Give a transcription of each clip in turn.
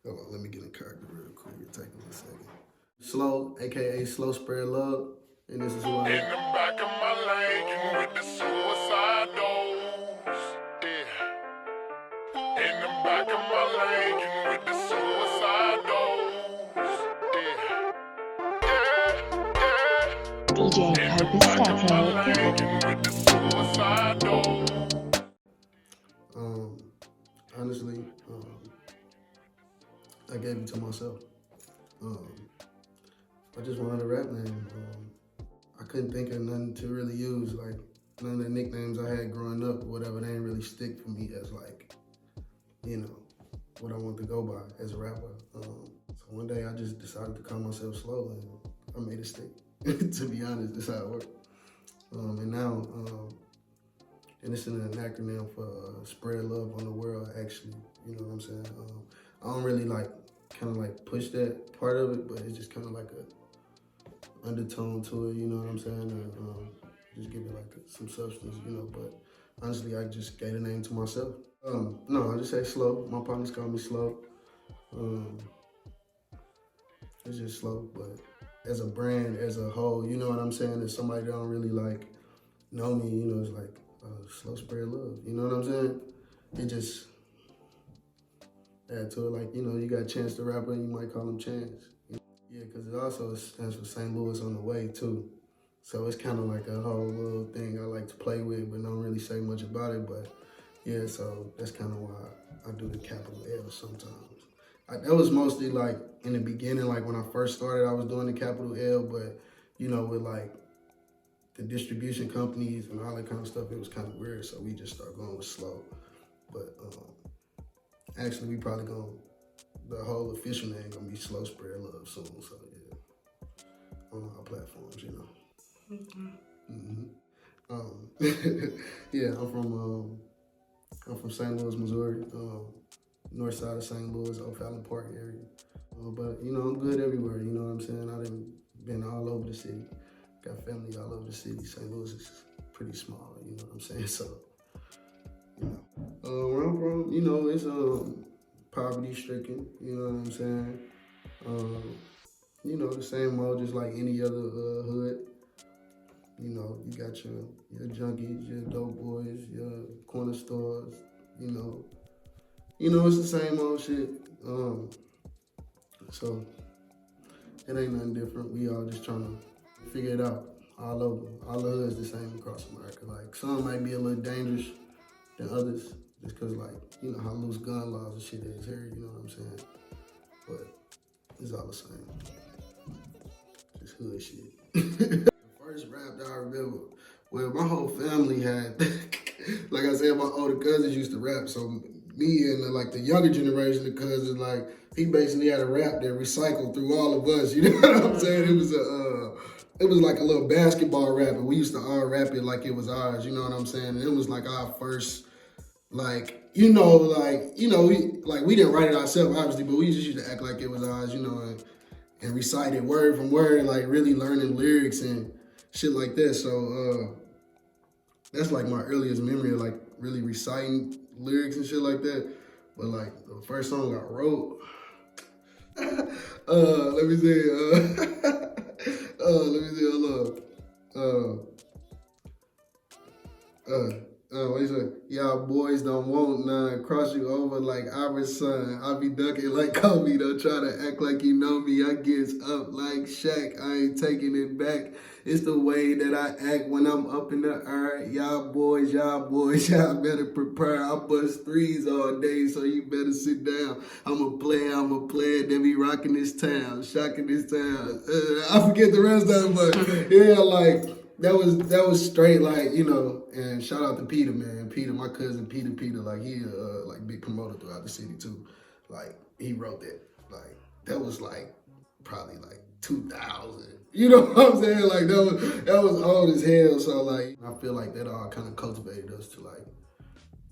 Hold on, let me get in character real quick. It'll take a second. Slow, aka Slow Spread Love, and this is who I am. In the back of my lane with the suicide doors. Yeah. In the back of my lane with the suicide doors. Yeah. DJ Kopastetikk. With the suicide doors. Honestly, I gave it to myself. I just wanted a rap name. I couldn't think of nothing to really use. Like, none of the nicknames I had growing up or whatever, they didn't really stick for me as like, you know, what I want to go by as a rapper. So one day I just decided to call myself Slow and I made it stick. To be honest, that's how it worked. And now, and it's an acronym for spread love on the world, actually. You know what I'm saying? I don't really like, kind of like push that part of it, but it's just kind of like a undertone to it, you know what I'm saying? And just give it like some substance, you know, but honestly, I just gave the name to myself. No, I just say Slow. My partners call me Slow. It's just Slow, but as a brand, as a whole, you know what I'm saying? As somebody that don't really like know me, you know, it's like Slow Spread Love, you know what I'm saying? It just add to it, like, you know, you got Chance the Rapper, you might call him Chance. Yeah, because it also stands for St. Louis on the way, too. So it's kind of like a whole little thing I like to play with, but don't really say much about it. But yeah, so that's kind of why I do the capital L sometimes. That was mostly like in the beginning, like when I first started, I was doing the capital L, but you know, with like the distribution companies and all that kind of stuff, it was kind of weird. So we just started going with Slow. But actually, we probably the whole official name gonna be Slow Spread Love soon. So yeah, on all platforms, you know. Yeah, I'm from St. Louis, Missouri, north side of St. Louis, O'Fallon Park area. But you know, I'm good everywhere. You know what I'm saying? I done been all over the city. Got family all over the city. St. Louis is pretty small. You know what I'm saying? So, you know, where I'm from, you know, it's poverty stricken. You know what I'm saying? You know, the same old, just like any other hood. You know, you got your junkies, your dope boys, your corner stores, you know. You know, it's the same old shit. So, it ain't nothing different. We all just trying to figure it out all over. All the hoods the same across America. Like, some might be a little dangerous than others, just cause like, you know how loose gun laws and shit is here, you know what I'm saying? But it's all the same. Just hood shit. First rap that I remember, well, my whole family had, like I said, my older cousins used to rap, so me and like the younger generation of cousins, like, he basically had a rap that recycled through all of us, you know what I'm saying? It was like a little basketball rap, and we used to all rap it like it was ours, you know what I'm saying? And it was like our first, like, we didn't write it ourselves, obviously, but we just used to act like it was ours, you know, and recite it word from word, like really learning lyrics and shit like that. So that's like my earliest memory of like really reciting lyrics and shit like that. But like the first song I wrote, let me see, hold on. What you say? Y'all boys don't want none. Cross you over like our son. I be ducking like Kobe. Don't try to act like you know me. I gets up like Shaq. I ain't taking it back. It's the way that I act when I'm up in the air. Y'all boys, y'all better prepare. I bust threes all day, so you better sit down. I'm a player. They be rocking this town, shocking this town. I forget the rest of it, but yeah, like. That was straight, like, you know, and shout out to Peter, man. Peter, my cousin Peter, like, he like big promoter throughout the city too. Like, he wrote that. Like, that was like probably like 2000. You know what I'm saying? Like, that was old as hell. So like, I feel like that all kind of cultivated us to like,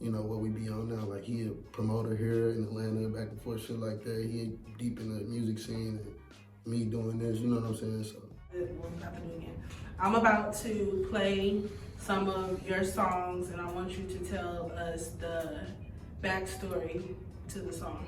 you know, what we be on now. Like, he a promoter here in Atlanta, back and forth, shit like that. He deep in the music scene, and me doing this, you know what I'm saying? So. I'm about to play some of your songs, and I want you to tell us the backstory to the song.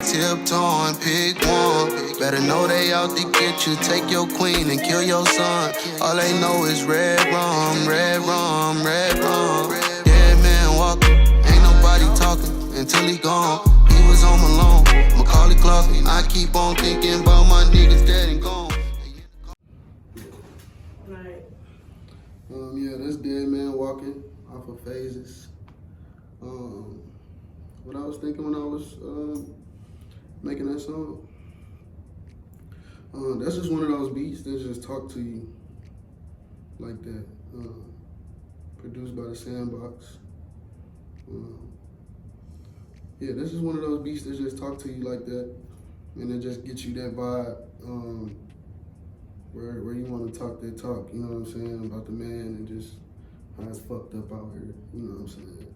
Tiptoeing, pick one. Better know they out to get you. Take your queen and kill your son. All they know is red rum, red rum, red rum. Dead man walking, ain't nobody talking until he gone. He was home alone, Macaulay Culkin. I keep on thinking about my niggas dead and gone. Right. Yeah, that's Dead Man Walking off of Phases. What I was thinking when I was making that song. That's just one of those beats that just talk to you like that. Produced by the Sandbox. Yeah, that's just one of those beats that just talk to you like that, and it just gets you that vibe where you want to talk that talk. You know what I'm saying, about the man and just how it's fucked up out here. You know what I'm saying.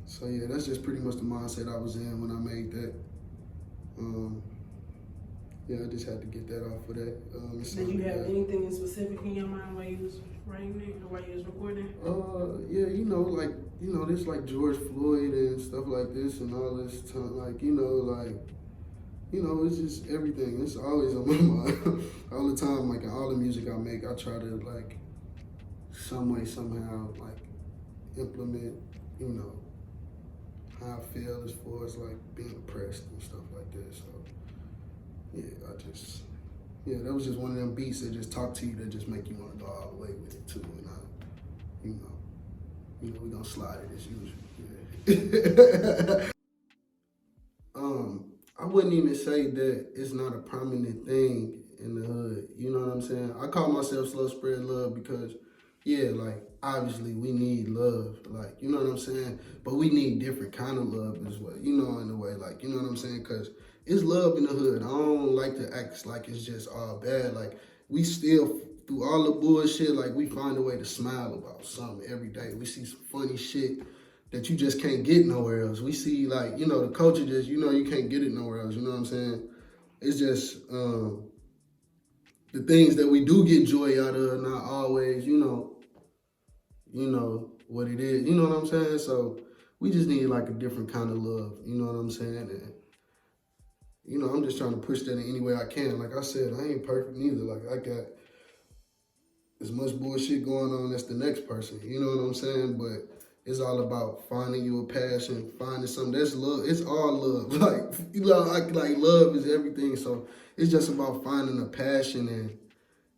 So yeah, that's just pretty much the mindset I was in when I made that. Yeah, I just had to get that off of that. Did you have anything in specific in your mind while you was writing it or while you was recording? Yeah, this like George Floyd and stuff like this and all this time, it's just everything. It's always on my mind all the time. Like in all the music I make, I try to like some way, somehow, like implement, how I feel as far as like being oppressed and stuff like that. So yeah, that was just one of them beats that just talk to you, that just make you want to go all the way with it too. And we gonna slide it as usual. Yeah. I wouldn't even say that it's not a prominent thing in the hood. You know what I'm saying? I call myself Slow Spread Love because, yeah, like, obviously we need love, like, you know what I'm saying? But we need different kind of love as well, in a way, like, you know what I'm saying? Because it's love in the hood. I don't like to act like it's just all bad. Like, we still, through all the bullshit, like, we find a way to smile about something every day. We see some funny shit that you just can't get nowhere else. We see, like, the culture just, you can't get it nowhere else, you know what I'm saying? It's just the things that we do get joy out of, not always, what it is, you know what I'm saying? So we just need like a different kind of love, you know what I'm saying? And, I'm just trying to push that in any way I can. Like I said, I ain't perfect neither. Like I got as much bullshit going on as the next person, you know what I'm saying? But it's all about finding you a passion, finding something that's love. It's all love. Like, like love is everything. So it's just about finding a passion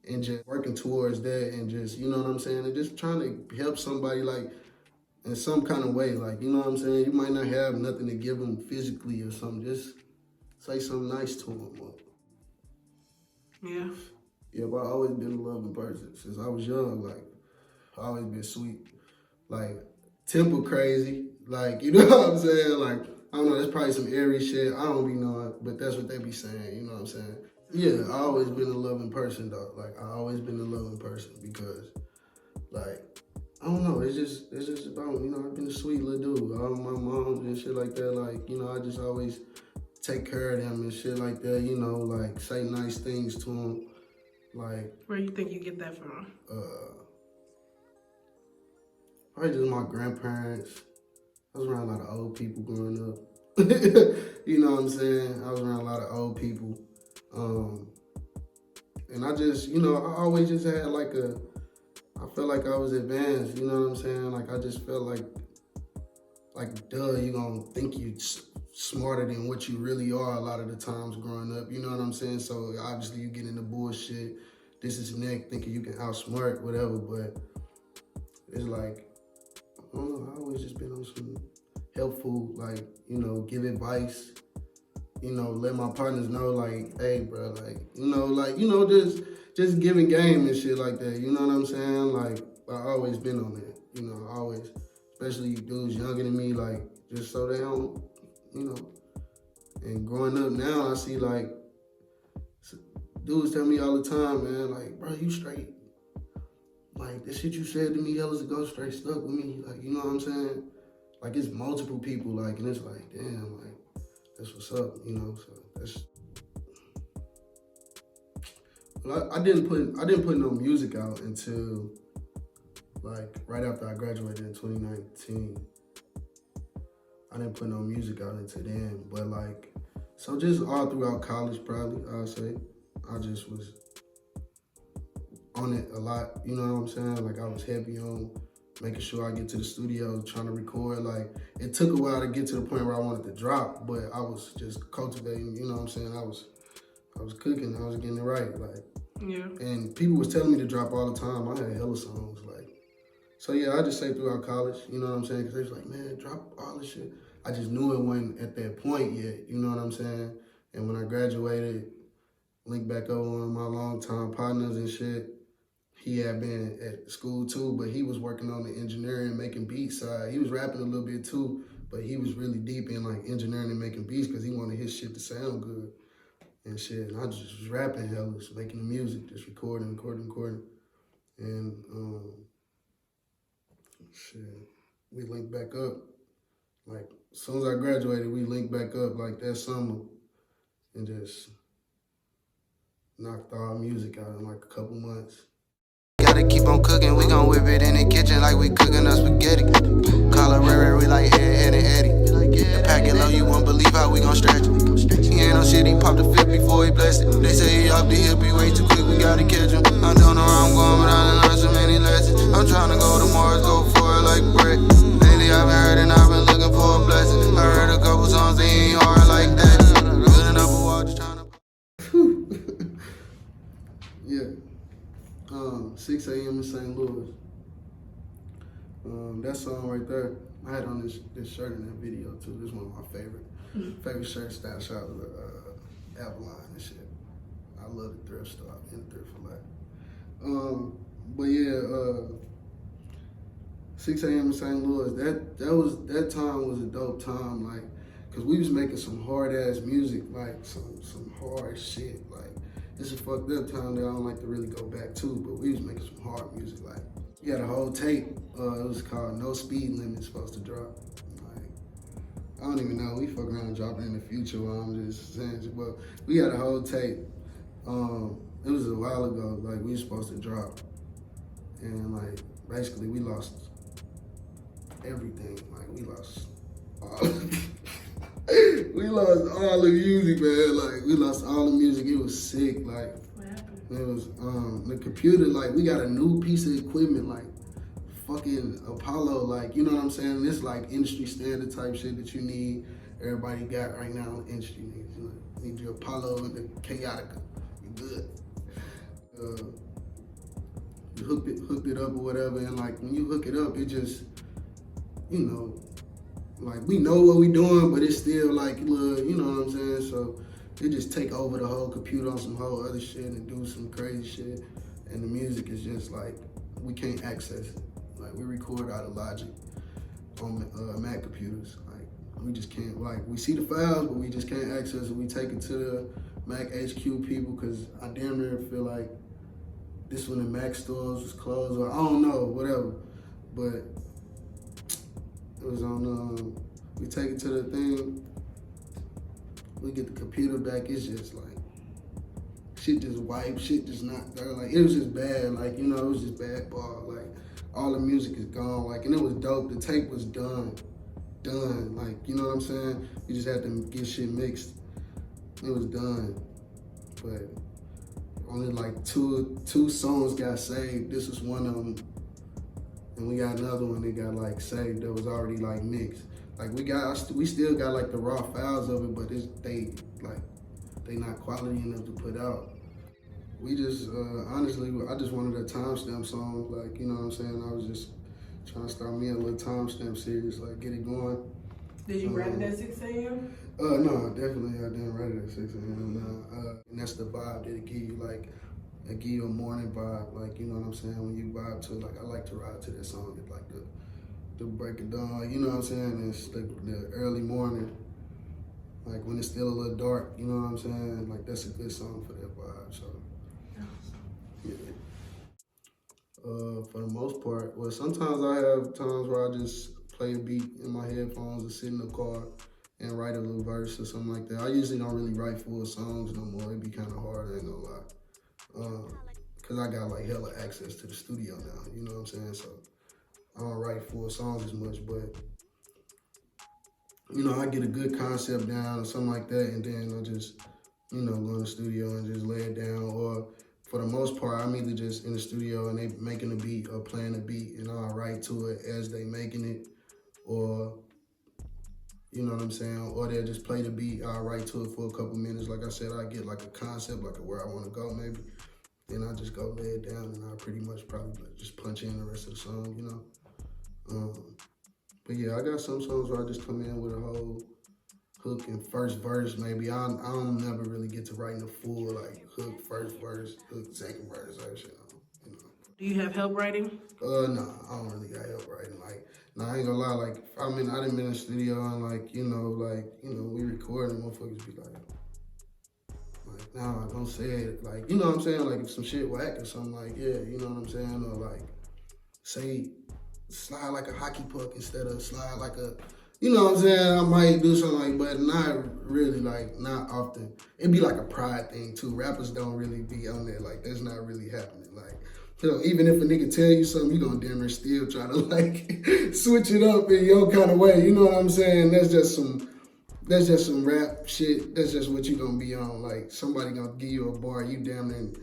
and just working towards that and just, you know what I'm saying? And just trying to help somebody, like, in some kind of way. Like, you know what I'm saying? You might not have nothing to give them physically or something. Just say something nice to them. Yeah. Yeah, but I've always been a loving person. Since I was young, like, I've always been sweet. Like, temper crazy. Like, you know what I'm saying? Like, I don't know, that's probably some airy shit. I don't be knowing, but that's what they be saying, you know what I'm saying? Yeah, I always been a loving person, though. Like, I always been a loving person because, like, I don't know, it's just about, I've been a sweet little dude. All my moms and shit like that, like, I just always take care of them and shit like that, like, say nice things to them. Like, where you think you get that from? Probably just my grandparents. I was around a lot of old people growing up. You know what I'm saying? I was around a lot of old people. And I just, I always just had I felt like I was advanced, you know what I'm saying? Like, I just felt like, duh, you gonna think you smarter than what you really are a lot of the times growing up, you know what I'm saying? So obviously you get into bullshit, this is neck, thinking you can outsmart, whatever, but it's like, I don't know, I always just been on some helpful, like, give advice, let my partners know, like, hey, bro, like, just giving game and shit like that, you know what I'm saying? Like, I always been on that, always, especially dudes younger than me, like, just so they don't, and growing up now, I see, like, dudes tell me all the time, man, like, bro, you straight. Like, the shit you said to me years ago straight stuck with me. Like, you know what I'm saying? Like, it's multiple people, like, and it's like, damn, like, that's what's up, so that's... Well, I didn't put no music out until, like, right after I graduated in 2019. I didn't put no music out until then, but like, so just all throughout college, probably, I'd say, I just was on it a lot, you know what I'm saying? Like, I was heavy on making sure I get to the studio, trying to record. Like, it took a while to get to the point where I wanted to drop, but I was just cultivating, you know what I'm saying? I was cooking, I was getting it right, like. Yeah. And people was telling me to drop all the time. I had hella songs, like. So yeah, I just say throughout college, you know what I'm saying? Because they was like, man, drop all this shit. I just knew it wasn't at that point yet, you know what I'm saying? And when I graduated, linked back up with one of my longtime partners and shit. He had been at school too, but he was working on the engineering, making beats side. He was rapping a little bit too, but he was really deep in like engineering and making beats because he wanted his shit to sound good and shit. And I just was rapping hella, making the music, just recording. And shit, we linked back up. Like, as soon as I graduated, we linked back up like that summer and just knocked all music out in like a couple months. Gotta keep on cooking, we gon' whip it in the kitchen like we cooking up spaghetti. Call her Riri, we like Ed and Eddie. The packet low, you won't believe how we gon' stretch it. He ain't no shit, he popped a fifth before he blessed it. They say he off the hip, he way too quick, we gotta catch him. I don't know where I'm going, but I done learned so many lessons. I'm tryna go to Mars, go for it like Brett. Lately I've been hurting, I've been looking for a blessing. I heard a couple songs, they ain't hard like that. Building up a wall, just tryna. Yeah. 6 a.m. in St. Louis. That song right there, I had on this shirt in that video too. This is one of my favorite shirt style. Shout out to Avalon and shit. I love the thrift store. I've been in thrift for life. But yeah, 6 a.m. in St. Louis. That time was a dope time, like, cause we was making some hard ass music, like some hard shit, like. It's a fucked up time that I don't like to really go back to, but we was making some hard music. Like, we had a whole tape. It was called No Speed Limit, supposed to drop. Like, I don't even know. We fuck around and drop it in the future while I'm just saying it. But we had a whole tape. It was a while ago. Like, we was supposed to drop. And, like, basically we lost everything. Like, we lost all we lost all the music, man. Like, we lost all the music. It was sick. Like, What happened? it was the computer. Like, we got a new piece of equipment, like fucking Apollo. Like, you know what I'm saying? This like industry standard type shit that you need. Everybody got right now. Industry needs. You need your Apollo and the Chaotica. You good? You hooked it up or whatever, and like when you hook it up, it just, you know. Like, we know what we doing, but it's still like, look, you know what I'm saying? So it just take over the whole computer on some whole other shit and do some crazy shit. And the music is just like, we can't access it. Like, we record out of Logic on Mac computers. Like, we just can't, like, we see the files, but we just can't access it. We take it to the Mac HQ people, because I damn near feel like this when the Mac stores was closed, or I don't know, whatever. But it was on, we take it to the thing, we get the computer back, it's just like, shit just wiped, shit just not there. Like, it was just bad, like, you know, it was just bad ball. Like, all the music is gone, like, and it was dope. The tape was done, like, you know what I'm saying? You just had to get shit mixed. It was done, but only like two songs got saved. This was one of them. And we got another one that got like saved that was already like mixed. Like, we still got like the raw files of it, but they not quality enough to put out. We just, honestly, I just wanted a timestamp song. Like, you know what I'm saying? I was just trying to start me a little timestamp series, like get it going. Did you write it at 6 a.m.? No, definitely I didn't write it at 6 a.m. And that's the vibe that it give you, like, it give you a morning vibe, like, you know what I'm saying? When you vibe to, like, I like to ride to that song at, like, the break of dawn, you know what I'm saying? It's the early morning, like, when it's still a little dark, you know what I'm saying? Like, that's a good song for that vibe, so, yeah. For the most part, well, sometimes I have times where I just play a beat in my headphones or sit in the car and write a little verse or something like that. I usually don't really write full songs no more. It'd be kind of hard, I ain't gonna lie. Cause I got like hella access to the studio now, you know what I'm saying? So I don't write full songs as much, but I get a good concept down or something like that, and then I just, go in the studio and just lay it down. Or for the most part, I'm either just in the studio and they making a beat or playing a beat, and I'll write to it as they making it, or you know what I'm saying? Or they'll just play the beat, I'll write to it for a couple minutes. Like I said, I get like a concept, like where I want to go maybe. Then I just go lay it down and I pretty much probably just punch in the rest of the song, But yeah, I got some songs where I just come in with a whole hook and first verse maybe. I don't never really get to writing a full like hook, first verse, hook, second verse, that shit. Do you have help writing? Nah, I don't really got help writing. I ain't gonna lie, I done been in the studio and we recording, motherfuckers be like, nah, don't say it. Like, you know what I'm saying? Like, if some shit whack or something, like, yeah, you know what I'm saying? Or like, say, slide like a hockey puck instead of slide like a, you know what I'm saying? I might do something but not really, not often. It'd be like a pride thing too. Rappers don't really be on there, that's not really happening. Even if a nigga tell you something, you gonna damn near still try to switch it up in your kind of way. You know what I'm saying? That's just some rap shit. That's just what you gonna be on. Somebody gonna give you a bar, you damn near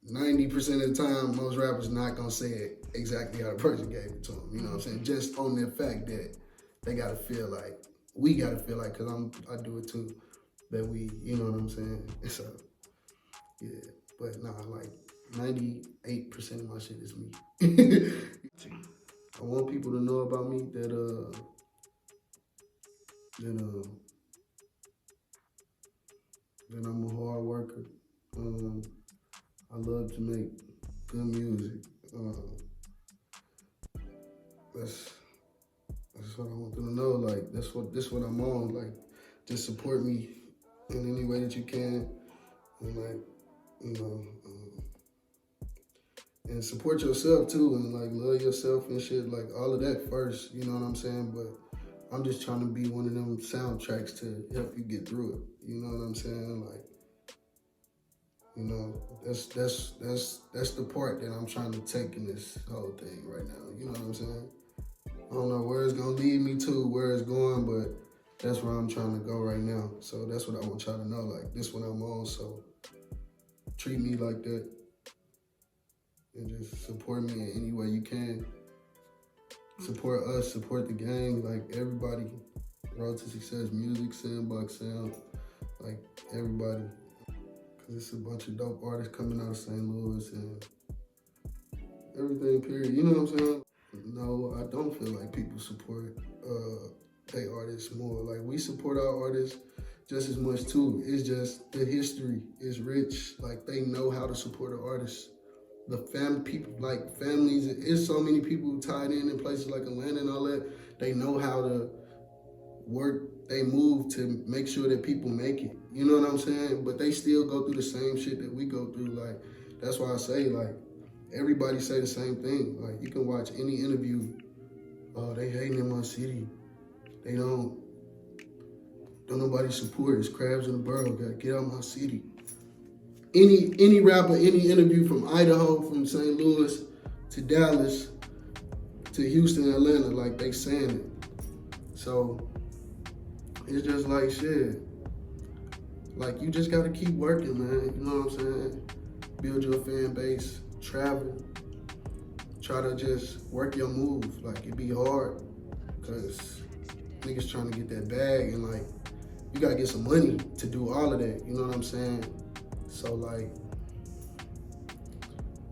90% of the time, most rappers not gonna say it exactly how the person gave it to them. You know what I'm saying? Just on the fact that they gotta feel like, we gotta feel like, cause I do it too, that we, you know what I'm saying? So, yeah, but nah, 98% of my shit is me. I want people to know about me that I'm a hard worker. I love to make good music. That's what I want them to know. This what I'm on. Just support me in any way that you can, and and support yourself too, and love yourself and shit. All of that first. You know what I'm saying? But I'm just trying to be one of them soundtracks to help you get through it. You know what I'm saying? That's the part that I'm trying to take in this whole thing right now. You know what I'm saying? I don't know where it's gonna lead me to, where it's going, but that's where I'm trying to go right now. So that's what I want y'all to know. This what I'm on, so treat me like that. And just support me in any way you can. Support us, support the gang, everybody. Road to Success Music, Sandbox Sound, everybody. Cause it's a bunch of dope artists coming out of St. Louis and everything, period. You know what I'm saying? No, I don't feel like people support their artists more. We support our artists just as much too. It's just the history is rich. They know how to support an artist. The families, there's so many people tied in places like Atlanta and all that. They know how to work, they move to make sure that people make it. You know what I'm saying? But they still go through the same shit that we go through. That's why I say, everybody say the same thing. You can watch any interview. Oh, they hating in my city. They don't nobody support. It's crabs in the barrel. Gotta get out my city. Any rapper, any interview from Idaho, from St. Louis to Dallas to Houston, Atlanta, they saying it. So it's just shit. You just gotta keep working, man. You know what I'm saying? Build your fan base, travel, try to just work your move. It be hard, cause niggas trying to get that bag, and you gotta get some money to do all of that. You know what I'm saying? So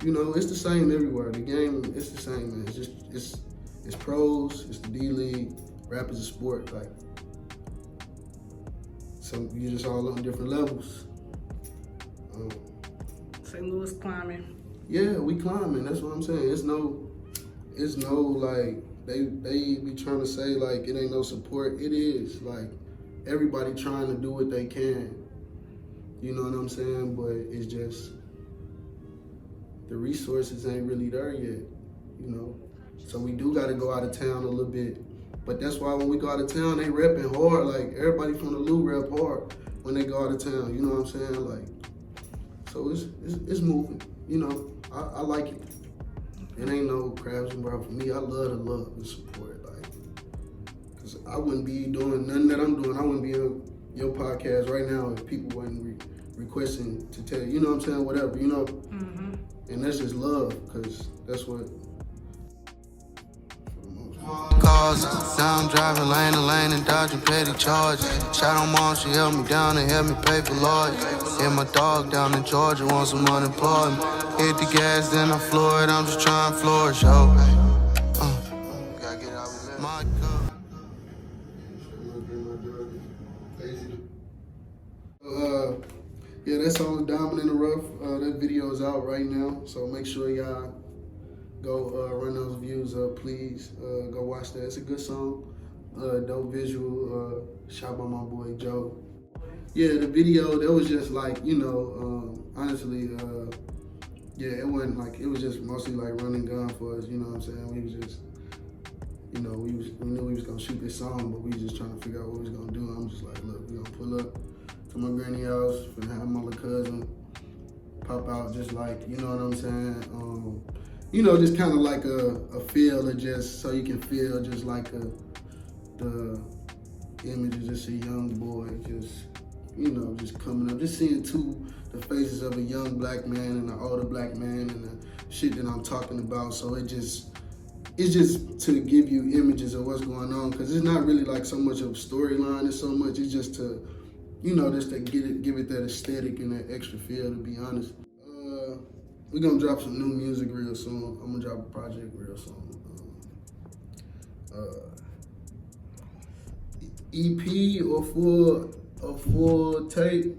it's the same everywhere. The game, it's the same, man. It's just, it's pros, it's the D-League, rap is a sport. So you just all on different levels. St. Louis climbing. Yeah, we climbing, that's what I'm saying. It's no they be trying to say it ain't no support. It is, everybody trying to do what they can. You know what I'm saying? But it's just, the resources ain't really there yet, So we do gotta go out of town a little bit. But that's why when we go out of town, they repping hard. Everybody from the Lou rep hard when they go out of town, you know what I'm saying? So it's moving, I like it. It ain't no crabs and barrel for me. I love the love and support. Cause I wouldn't be doing nothing that I'm doing. I wouldn't be on your podcast right now if people wasn't requesting to tell you know what I'm saying, whatever, you know. Mm-hmm. And that's just love, cause that's what. Cars, now I'm driving lane to lane and dodging petty charges. Shot on mom, she held me down and helped me pay for lawyers. Hit my dog down in Georgia, want some unemployment. Hit the gas, then I floor it, I'm just trying to flourish, yo. Gotta get out of my cup. Yeah, that song Diamond in the Rough. That video is out right now, so make sure y'all go run those views up, please. Go watch that. It's a good song. Dope visual. Shot by my boy Joe. Yeah, the video, that was just like, you know, honestly, yeah, it wasn't like, it was just mostly like running gun for us, you know what I'm saying? We was just, you know, we knew we was gonna shoot this song, but we was just trying to figure out what we was gonna do. I'm just like, look, we gonna pull up to my granny house, finna have my little cousin pop out, just like, you know what I'm saying? You know, just kind of like a feel of just, so you can feel just like the image of just a young boy, just, you know, just coming up, just seeing the faces of a young black man and an older black man and the shit that I'm talking about. So it's just to give you images of what's going on, because it's not really like so much of a storyline, it's so much, it's just to, you know, just to give it that aesthetic and that extra feel, to be honest. We're gonna drop some new music real soon. I'm gonna drop a project real soon. EP or full tape,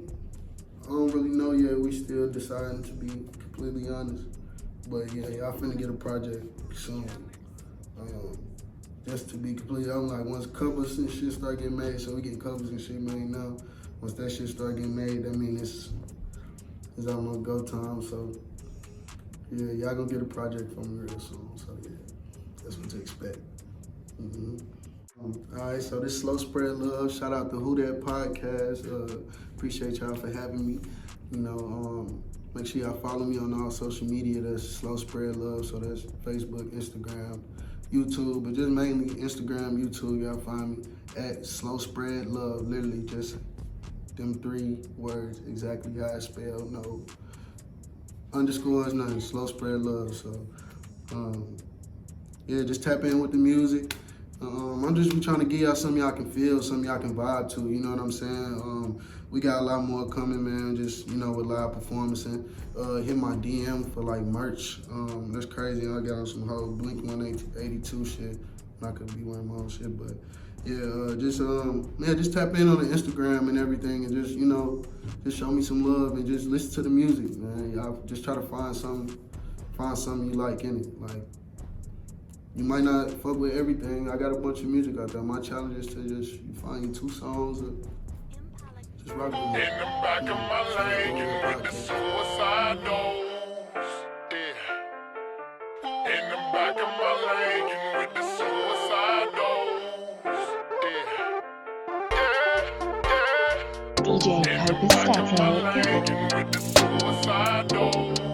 I don't really know yet. We still deciding, to be completely honest. But yeah, y'all finna get a project soon. Just to be completely, I'm like, once covers and shit start getting made, so we get covers and shit made now. Once that shit start getting made, that means it's almost go time. So yeah, y'all gonna get a project from me real soon. So yeah, that's what to expect. All right, so this Slow Spread Love. Shout out to Who That Podcast. Appreciate y'all for having me. You know, make sure y'all follow me on all social media. That's Slow Spread Love. So that's Facebook, Instagram, YouTube, but just mainly Instagram, YouTube. Y'all find me at Slow Spread Love. Literally just them 3 words, exactly how it's spelled. No underscores, nothing. Slow Spread Love. So yeah, just tap in with the music. I'm just trying to give y'all something y'all can feel, something y'all can vibe to, you know what I'm saying? We got a lot more coming, man, just, you know, with live performancing. Hit my DM for, like, merch. That's crazy. I got on some whole Blink 182 shit. I'm not gonna be wearing my own shit, but, yeah, just tap in on the Instagram and everything and just, you know, just show me some love and just listen to the music, man. Y'all just try to find something you like in it, like. You might not fuck with everything. I got a bunch of music out there. My challenge is to just find you 2 songs and just rock with me. In the back of my lane with the suicide doors. Yeah. In the back of my lane with the suicide doors. Yeah. DJ In the back of my Kopastetikk. lane with the suicide doors.